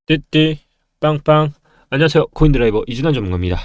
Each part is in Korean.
띠띠 빵빵. 안녕하세요, 코인드라이버 이준환 전문가입니다.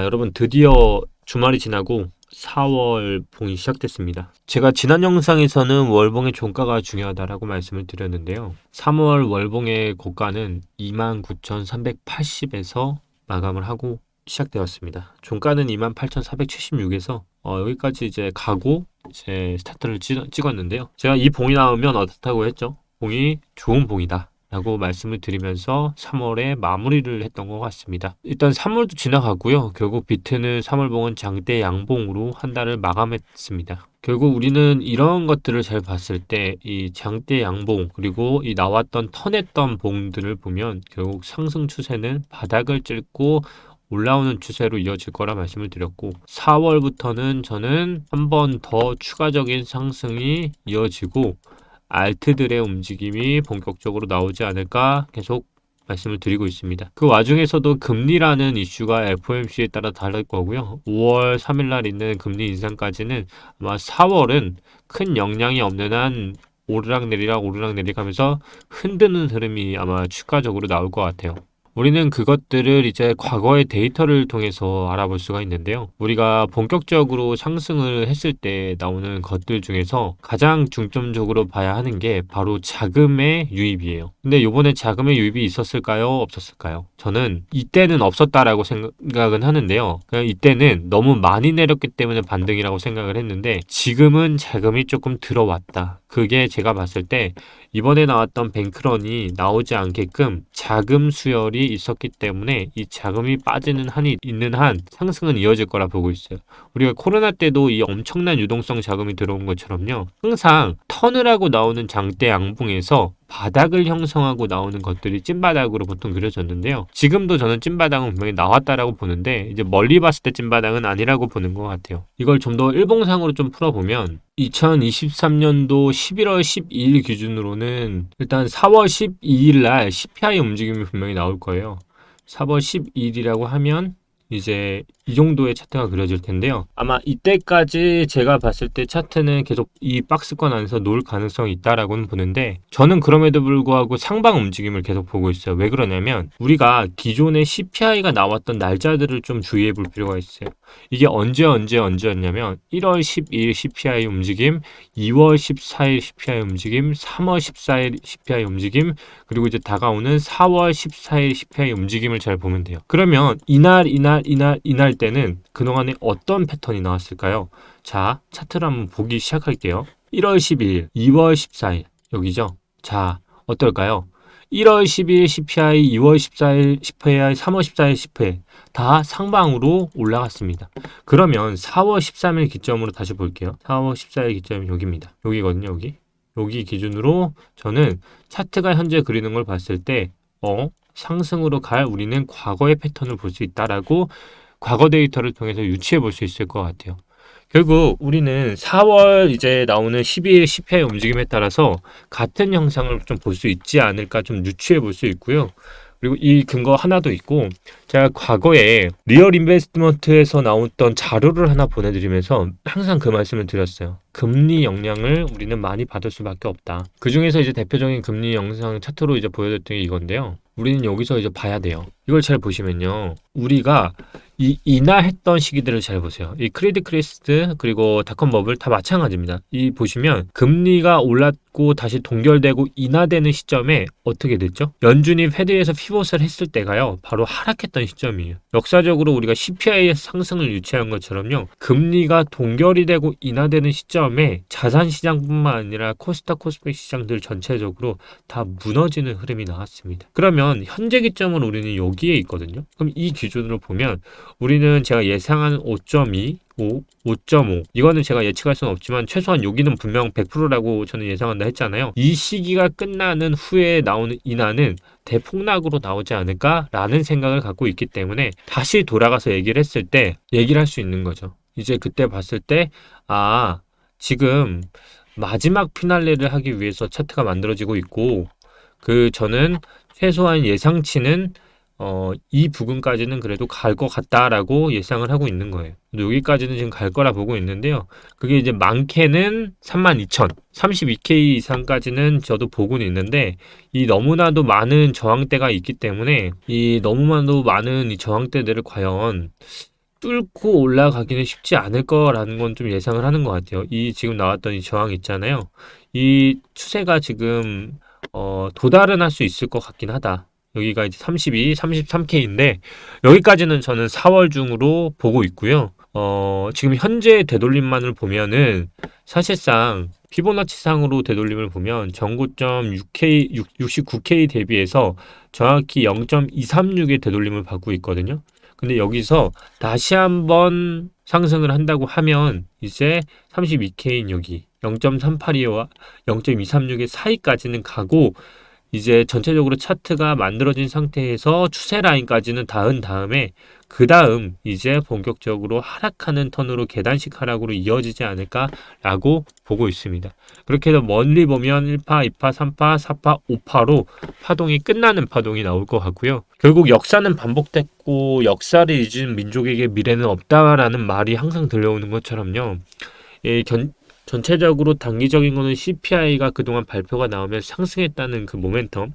여러분, 드디어 주말이 지나고 4월 봉이 시작됐습니다. 제가 지난 영상에서는 월봉의 종가가 중요하다라고 말씀을 드렸는데요, 3월 월봉의 고가는 29,380에서 마감을 하고 시작되었습니다. 종가는 28,476에서 여기까지 이제 가고 이제 스타트를 찍었는데요, 제가 이 봉이 나오면 어떻다고 했죠? 봉이 좋은 봉이다 라고 말씀을 드리면서 3월에 마무리를 했던 것 같습니다. 일단 3월도 지나가고요. 결국 비트는 3월봉은 장대 양봉으로 한 달을 마감했습니다. 결국 우리는 이런 것들을 잘 봤을 때 이 장대 양봉, 그리고 이 나왔던 턴했던 봉들을 보면 결국 상승 추세는 바닥을 찔고 올라오는 추세로 이어질 거라 말씀을 드렸고, 4월부터는 저는 한 번 더 추가적인 상승이 이어지고 알트들의 움직임이 본격적으로 나오지 않을까 계속 말씀을 드리고 있습니다. 그 와중에서도 금리라는 이슈가 FOMC에 따라 다를 거고요. 5월 3일 날 있는 금리 인상까지는 아마 4월은 큰 영향이 없는 한 오르락내리락 하면서 흔드는 흐름이 아마 추가적으로 나올 것 같아요. 우리는 그것들을 이제 과거의 데이터를 통해서 알아볼 수가 있는데요, 우리가 본격적으로 상승을 했을 때 나오는 것들 중에서 가장 중점적으로 봐야 하는 게 바로 자금의 유입이에요. 근데 요번에 자금의 유입이 있었을까요? 없었을까요? 저는 이때는 없었다라고 생각은 하는데요, 그냥 이때는 너무 많이 내렸기 때문에 반등이라고 생각을 했는데, 지금은 자금이 조금 들어왔다. 그게 제가 봤을 때 이번에 나왔던 뱅크런이 나오지 않게끔 자금 수혈이 있었기 때문에 이 자금이 빠지는 한이 있는 한 상승은 이어질 거라 보고 있어요. 우리가 코로나 때도 이 엄청난 유동성 자금이 들어온 것처럼요, 항상 턴을 하고 나오는 장대 양봉에서 바닥을 형성하고 나오는 것들이 찐바닥으로 보통 그려졌는데요, 지금도 저는 찐바닥은 분명히 나왔다라고 보는데, 이제 멀리 봤을 때 찐바닥은 아니라고 보는 것 같아요. 이걸 좀 더 일봉상으로 좀 풀어보면 2023년도 11월 12일 기준으로는 일단 4월 12일 날 CPI 움직임이 분명히 나올 거예요. 4월 12일이라고 하면 이제 이 정도의 차트가 그려질 텐데요, 아마 이때까지 제가 봤을 때 차트는 계속 이 박스권 안에서 놓을 가능성이 있다라고는 보는데, 저는 그럼에도 불구하고 상방 움직임을 계속 보고 있어요. 왜 그러냐면 우리가 기존의 CPI가 나왔던 날짜들을 좀 주의해 볼 필요가 있어요. 이게 언제였냐면 1월 12일 CPI 움직임, 2월 14일 CPI 움직임, 3월 14일 CPI 움직임, 그리고 이제 다가오는 4월 14일 CPI 움직임을 잘 보면 돼요. 그러면 이날 때는 그동안에 어떤 패턴이 나왔을까요? 자, 차트를 한번 보기 시작할게요. 1월 12일, 2월 14일 여기죠. 자, 어떨까요? 1월 12일 CPI, 2월 14일 CPI, 3월 14일 CPI 다 상방으로 올라갔습니다. 그러면 4월 13일 기점으로 다시 볼게요. 4월 14일 기점이 여기입니다. 여기거든요, 여기 기준으로 저는 차트가 현재 그리는 걸 봤을 때 상승으로 갈 우리는 과거의 패턴을 볼 수 있다라고 과거 데이터를 통해서 유추해 볼 수 있을 것 같아요. 결국 우리는 4월 이제 나오는 12일 CPI 움직임에 따라서 같은 형상을 좀 볼 수 있지 않을까 좀 유추해 볼 수 있고요. 그리고 이 근거 하나도 있고, 제가 과거에 리얼 인베스트먼트에서 나왔던 자료를 하나 보내드리면서 항상 그 말씀을 드렸어요. 금리 영향을 우리는 많이 받을 수밖에 없다. 그 중에서 이제 대표적인 금리 영상 차트로 이제 보여드렸던 게 이건데요, 우리는 여기서 이제 봐야 돼요. 이걸 잘 보시면요, 우리가 이 인하했던 시기들을 잘 보세요. 이 크레딧 크리스트 그리고 닷컴 버블 다 마찬가지입니다. 이 보시면 금리가 올랐고 다시 동결되고 인하되는 시점에 어떻게 됐죠? 연준이 패드에서 피벗을 했을 때가요, 바로 하락했던 시점이에요. 역사적으로 우리가 CPI의 상승을 유치한 것처럼요, 금리가 동결이 되고 인하되는 시점에 자산시장뿐만 아니라 코스닥 코스피 시장들 전체적으로 다 무너지는 흐름이 나왔습니다. 그러면 현재 기점은 우리는 여기에 있거든요. 그럼 이 기준으로 보면 우리는 제가 예상하는 5.2, 5.5 이거는 제가 예측할 수는 없지만 최소한 여기는 분명 100%라고 저는 예상한다 했잖아요. 이 시기가 끝나는 후에 나오는 인하는 대폭락으로 나오지 않을까라는 생각을 갖고 있기 때문에 다시 돌아가서 얘기를 했을 때 얘기를 할 수 있는 거죠. 이제 그때 봤을 때 지금 마지막 피날레를 하기 위해서 차트가 만들어지고 있고, 저는 최소한 예상치는 이 부근까지는 그래도 갈 것 같다라고 예상을 하고 있는 거예요. 여기까지는 지금 갈 거라 보고 있는데요. 그게 이제 많게는 32,000, 32K 이상까지는 저도 보고는 있는데 이 너무나도 많은 저항대가 있기 때문에 이 너무나도 많은 이 저항대들을 과연 뚫고 올라가기는 쉽지 않을 거라는 건 좀 예상을 하는 것 같아요. 이 지금 나왔던 이 저항 있잖아요. 이 추세가 지금 도달은 할 수 있을 것 같긴 하다. 여기가 이제 32, 33K인데 여기까지는 저는 4월 중으로 보고 있고요. 지금 현재 되돌림만을 보면은 사실상 피보나치상으로 되돌림을 보면 전고점 6K, 69K 대비해서 정확히 0.236의 되돌림을 받고 있거든요. 근데 여기서 다시 한번 상승을 한다고 하면 이제 32K인 여기 0.382와 0.236의 사이까지는 가고 이제 전체적으로 차트가 만들어진 상태에서 추세 라인까지는 닿은 다음에 그 다음 이제 본격적으로 하락하는 턴으로 계단식 하락으로 이어지지 않을까라고 보고 있습니다. 그렇게 해서 멀리 보면 1파, 2파, 3파, 4파, 5파로 파동이 끝나는 파동이 나올 것 같고요. 결국 역사는 반복됐고 역사를 잊은 민족에게 미래는 없다라는 말이 항상 들려오는 것처럼요. 예, 전체적으로 단기적인 거는 CPI가 그동안 발표가 나오면 상승했다는 그 모멘텀,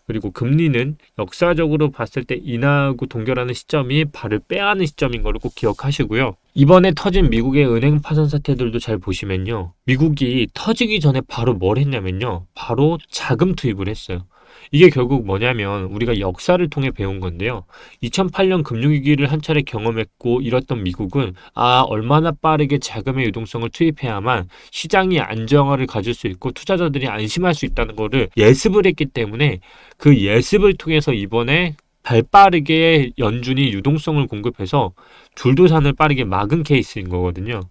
그리고 금리는 역사적으로 봤을 때 인하하고 동결하는 시점이 발을 빼하는 시점인 거를 꼭 기억하시고요. 이번에 터진 미국의 은행 파산 사태들도 잘 보시면요. 미국이 터지기 전에 바로 뭘 했냐면요. 바로 자금 투입을 했어요. 이게 결국 뭐냐면 우리가 역사를 통해 배운 건데요. 2008년 금융위기를 한 차례 경험했고 이랬던 미국은 얼마나 빠르게 자금의 유동성을 투입해야만 시장이 안정화를 가질 수 있고 투자자들이 안심할 수 있다는 거를 예습을 했기 때문에 그 예습을 통해서 이번에 발빠르게 연준이 유동성을 공급해서 줄도산을 빠르게 막은 케이스인 거거든요.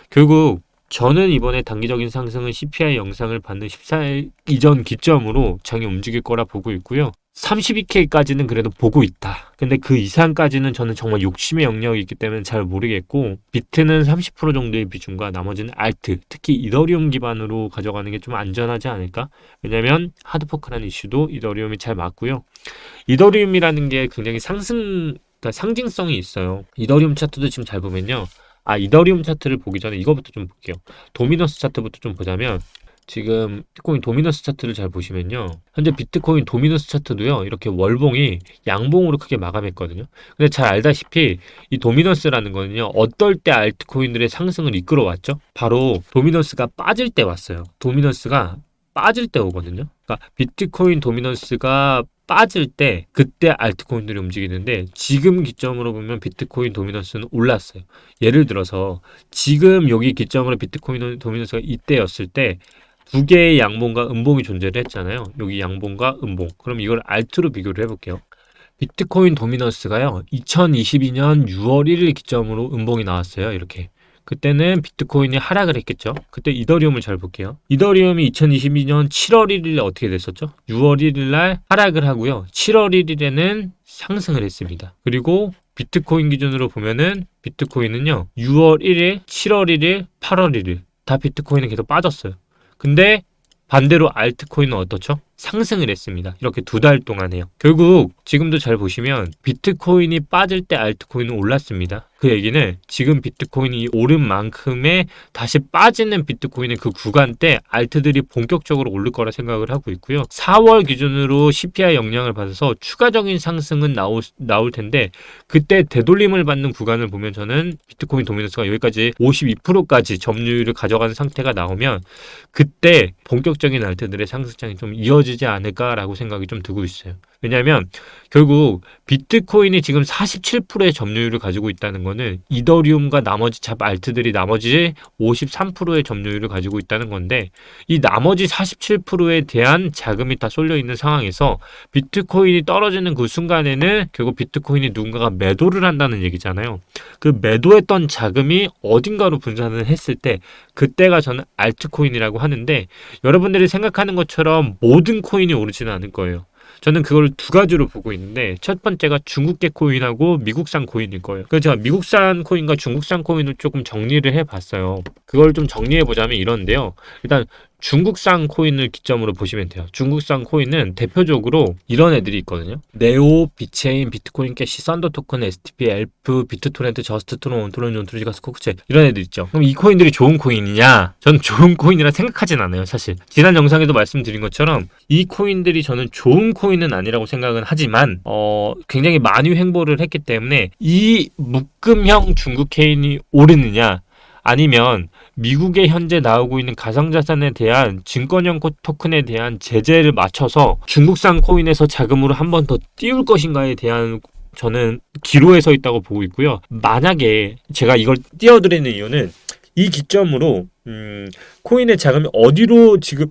결국 저는 이번에 단기적인 상승은 CPI 영상을 받는 14일 이전 기점으로 장이 움직일 거라 보고 있고요. 32K까지는 그래도 보고 있다. 근데 그 이상까지는 저는 정말 욕심의 영역이 있기 때문에 잘 모르겠고 비트는 30% 정도의 비중과 나머지는 알트, 특히 이더리움 기반으로 가져가는 게 좀 안전하지 않을까? 왜냐면 하드포크라는 이슈도 이더리움이 잘 맞고요. 이더리움이라는 게 굉장히 그러니까 상징성이 있어요. 이더리움 차트도 지금 잘 보면요. 이더리움 차트를 보기 전에 이거부터 좀 볼게요. 도미너스 차트부터 좀 보자면 지금 비트코인 도미너스 차트를 잘 보시면요. 현재 비트코인 도미너스 차트도요. 이렇게 월봉이 양봉으로 크게 마감했거든요. 근데 잘 알다시피 이 도미너스라는 거는요. 어떨 때 알트코인들의 상승을 이끌어왔죠? 바로 도미너스가 빠질 때 왔어요. 도미너스가 빠질 때 오거든요. 그러니까 비트코인 도미넌스가 빠질 때 그때 알트코인들이 움직이는데 지금 기점으로 보면 비트코인 도미넌스는 올랐어요. 예를 들어서 지금 여기 기점으로 비트코인 도미넌스가 이때였을 때 두 개의 양봉과 음봉이 존재를 했잖아요. 여기 양봉과 음봉. 그럼 이걸 알트로 비교를 해볼게요. 비트코인 도미넌스가요. 2022년 6월 1일 기점으로 음봉이 나왔어요. 이렇게. 그때는 비트코인이 하락을 했겠죠. 그때 이더리움을 잘 볼게요. 이더리움이 2022년 7월 1일에 어떻게 됐었죠? 6월 1일 날 하락을 하고요. 7월 1일에는 상승을 했습니다. 그리고 비트코인 기준으로 보면은 비트코인은요. 6월 1일, 7월 1일, 8월 1일 다 비트코인은 계속 빠졌어요. 근데 반대로 알트코인은 어떻죠? 상승을 했습니다. 이렇게 두 달 동안에요. 결국 지금도 잘 보시면 비트코인이 빠질 때 알트코인은 올랐습니다. 그 얘기는 지금 비트코인이 오른 만큼의 다시 빠지는 비트코인의 그 구간 때 알트들이 본격적으로 오를 거라 생각을 하고 있고요. 4월 기준으로 CPI 영향을 받아서 추가적인 상승은 나올 텐데 그때 되돌림을 받는 구간을 보면 저는 비트코인 도미넌스가 여기까지 52%까지 점유율을 가져가는 상태가 나오면 그때 본격적인 알트들의 상승장이 좀 이어지지 않을까라고 생각이 좀 들고 있어요. 왜냐하면 결국 비트코인이 지금 47%의 점유율을 가지고 있다는 거는 이더리움과 나머지 알트들이 나머지 53%의 점유율을 가지고 있다는 건데 이 나머지 47%에 대한 자금이 다 쏠려 있는 상황에서 비트코인이 떨어지는 그 순간에는 결국 비트코인이 누군가가 매도를 한다는 얘기잖아요. 그 매도했던 자금이 어딘가로 분산을 했을 때 그때가 저는 알트코인이라고 하는데 여러분들이 생각하는 것처럼 모든 코인이 오르지는 않을 거예요. 저는 그걸 두 가지로 보고 있는데 첫 번째가 중국계 코인하고 미국산 코인일 거예요. 그래서 제가 미국산 코인과 중국산 코인을 조금 정리를 해봤어요. 그걸 좀 정리해보자면 이런데요. 일단 중국산 코인을 기점으로 보시면 돼요. 중국산 코인은 대표적으로 이런 애들이 있거든요. 네오, 비체인, 비트코인, 캐시, 썬더 토큰, STP, 엘프, 비트토렌트, 저스트트론, 온토론, 온토리가 스코크체 이런 애들 있죠. 그럼 이 코인들이 좋은 코인이냐? 저는 좋은 코인이라 생각하진 않아요, 사실. 지난 영상에도 말씀드린 것처럼 이 코인들이 저는 좋은 코인은 아니라고 생각은 하지만 굉장히 많이 횡보를 했기 때문에 이 묶음형 중국 코인이 오르느냐? 아니면 미국에 현재 나오고 있는 가상자산에 대한 증권형 토큰에 대한 제재를 맞춰서 중국산 코인에서 자금으로 한 번 더 띄울 것인가에 대한 저는 기로에 서 있다고 보고 있고요. 만약에 제가 이걸 띄워드리는 이유는 이 기점으로 코인의 자금이 어디로 지금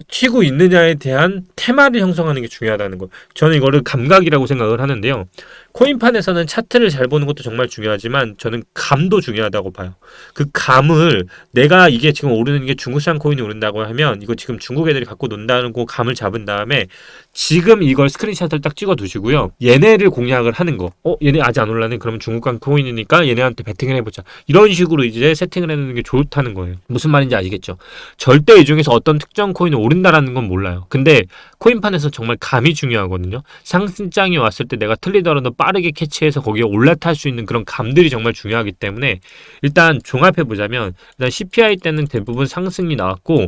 튀고 있느냐에 대한 테마를 형성하는 게 중요하다는 거. 저는 이거를 감각이라고 생각을 하는데요. 코인판에서는 차트를 잘 보는 것도 정말 중요하지만 저는 감도 중요하다고 봐요. 그 감을 내가 이게 지금 오르는 게 중국산 코인이 오른다고 하면 이거 지금 중국 애들이 갖고 논다는 거 감을 잡은 다음에 지금 이걸 스크린샷을 딱 찍어 두시고요. 얘네를 공략을 하는 거. 얘네 아직 안 올라네. 그러면 중국산 코인이니까 얘네한테 베팅을 해보자. 이런 식으로 이제 세팅을 해놓는 게 좋다는 거예요. 무슨 말인지 아시겠죠? 절대 이 중에서 어떤 특정 코인이 오른다라는 건 몰라요. 근데 코인판에서 정말 감이 중요하거든요. 상승장이 왔을 때 내가 틀리더라도 빠르게 캐치해서 거기에 올라탈 수 있는 그런 감들이 정말 중요하기 때문에 일단 종합해 보자면 일단 CPI 때는 대부분 상승이 나왔고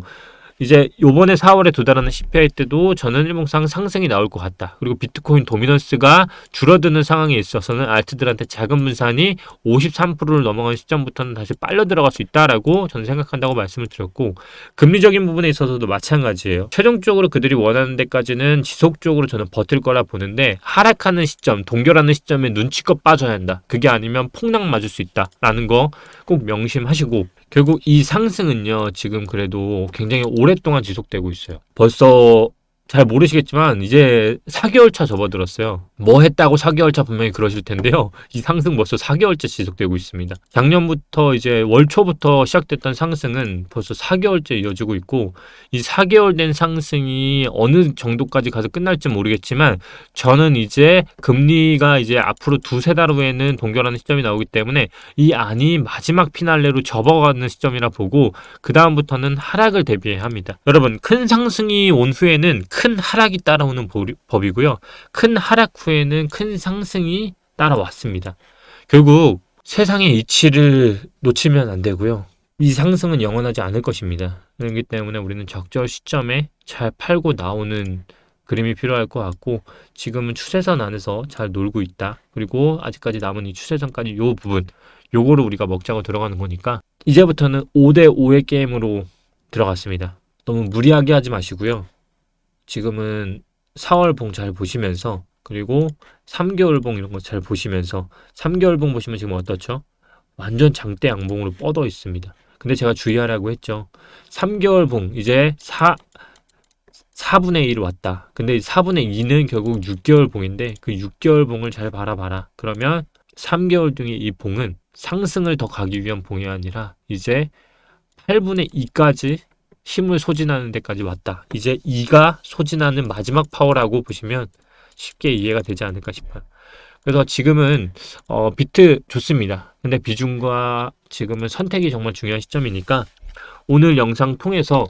이제 요번에 4월에 도달하는 CPI 때도 저는 일봉상 상승이 나올 것 같다. 그리고 비트코인 도미넌스가 줄어드는 상황에 있어서는 알트들한테 자금 분산이 53%를 넘어간 시점부터는 다시 빨려 들어갈 수 있다라고 저는 생각한다고 말씀을 드렸고 금리적인 부분에 있어서도 마찬가지예요. 최종적으로 그들이 원하는 데까지는 지속적으로 저는 버틸 거라 보는데 하락하는 시점, 동결하는 시점에 눈치껏 빠져야 한다. 그게 아니면 폭락 맞을 수 있다라는 거 꼭 명심하시고 결국 이 상승은요 지금 그래도 굉장히 오랫동안 지속되고 있어요. 벌써 잘 모르시겠지만 이제 4개월차 접어들었어요. 뭐 했다고 4개월차 분명히 그러실 텐데요. 이 상승 벌써 4개월째 지속되고 있습니다. 작년부터 이제 월 초부터 시작됐던 상승은 벌써 4개월째 이어지고 있고 이 4개월 된 상승이 어느 정도까지 가서 끝날지 모르겠지만 저는 이제 금리가 이제 앞으로 두세 달 후에는 동결하는 시점이 나오기 때문에 이 안이 마지막 피날레로 접어가는 시점이라 보고 그 다음부터는 하락을 대비해야 합니다. 여러분 큰 상승이 온 후에는 큰 하락이 따라오는 법이고요. 큰 하락 후에는 큰 상승이 따라왔습니다. 결국 세상의 이치를 놓치면 안 되고요. 이 상승은 영원하지 않을 것입니다. 그렇기 때문에 우리는 적절 시점에 잘 팔고 나오는 그림이 필요할 것 같고 지금은 추세선 안에서 잘 놀고 있다. 그리고 아직까지 남은 이 추세선까지 요 부분 요거를 우리가 먹자고 들어가는 거니까 이제부터는 5대5의 게임으로 들어갔습니다. 너무 무리하게 하지 마시고요. 지금은 4월 봉 잘 보시면서 그리고 3개월 봉 이런 거 잘 보시면서 3개월 봉 보시면 지금 어떻죠? 완전 장대 양봉으로 뻗어 있습니다. 근데 제가 주의하라고 했죠. 3개월 봉 이제 4분의 1 왔다. 근데 4분의 2는 결국 6개월 봉인데 그 6개월 봉을 잘 바라봐라. 그러면 3개월 중에 이 봉은 상승을 더 가기 위한 봉이 아니라 이제 8분의 2까지 힘을 소진하는 데까지 왔다. 이제 2가 소진하는 마지막 파워라고 보시면 쉽게 이해가 되지 않을까 싶어요. 그래서 지금은 비트 좋습니다. 근데 비중과 지금은 선택이 정말 중요한 시점이니까 오늘 영상 통해서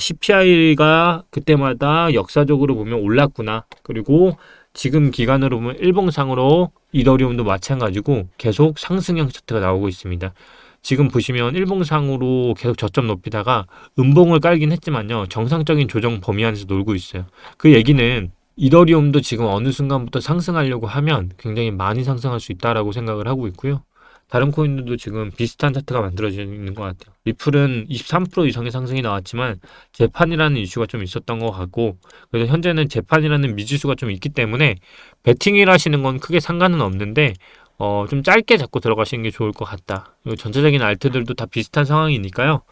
CPI가 그때마다 역사적으로 보면 올랐구나. 그리고 지금 기간으로 보면 일봉상으로 이더리움도 마찬가지고 계속 상승형 차트가 나오고 있습니다. 지금 보시면 일봉상으로 계속 저점 높이다가 음봉을 깔긴 했지만요. 정상적인 조정 범위 안에서 놀고 있어요. 그 얘기는 이더리움도 지금 어느 순간부터 상승하려고 하면 굉장히 많이 상승할 수 있다라고 생각을 하고 있고요. 다른 코인들도 지금 비슷한 차트가 만들어지는 것 같아요. 리플은 23% 이상의 상승이 나왔지만 재판이라는 이슈가 좀 있었던 것 같고 그래서 현재는 재판이라는 미지수가 좀 있기 때문에 베팅을 하시는 건 크게 상관은 없는데 좀 짧게 잡고 들어가시는 게 좋을 것 같다. 그리고 전체적인 알트들도 다 비슷한 상황이니까요.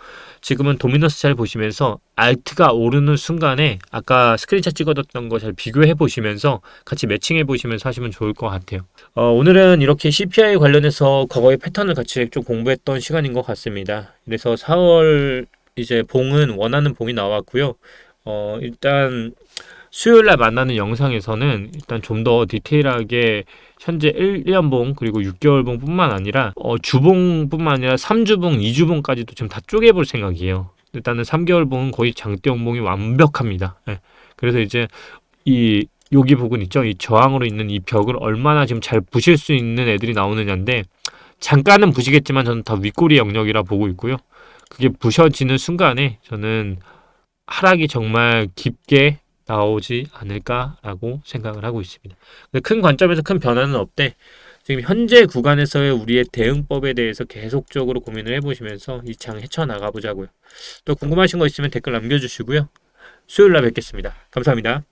지금은 도미너스 잘 보시면서 알트가 오르는 순간에 아까 스크린샷 찍어뒀던 거 잘 비교해 보시면서 같이 매칭해 보시면서 하시면 좋을 것 같아요. 오늘은 이렇게 CPI 관련해서 과거의 패턴을 같이 좀 공부했던 시간인 것 같습니다. 그래서 4월 이제 봉은 원하는 봉이 나왔고요. 일단 수요일날 만나는 영상에서는 일단 좀 더 디테일하게 현재 1년봉 그리고 6개월봉 뿐만 아니라 주봉 뿐만 아니라 3주봉, 2주봉까지도 지금 다 쪼개볼 생각이에요. 일단은 3개월 봉은 거의 장대 음봉이 완벽합니다. 예. 그래서 이제 이 여기 부분 있죠? 이 저항으로 있는 이 벽을 얼마나 지금 잘 부실 수 있는 애들이 나오느냐인데, 잠깐은 부시겠지만 저는 다 윗꼬리 영역이라 보고 있고요. 그게 부셔지는 순간에 저는 하락이 정말 깊게 나오지 않을까라고 생각을 하고 있습니다. 근데 큰 관점에서 큰 변화는 없대. 지금 현재 구간에서의 우리의 대응법에 대해서 계속적으로 고민을 해보시면서 이 장 헤쳐나가 보자고요. 또 궁금하신 거 있으면 댓글 남겨주시고요. 수요일 날 뵙겠습니다. 감사합니다.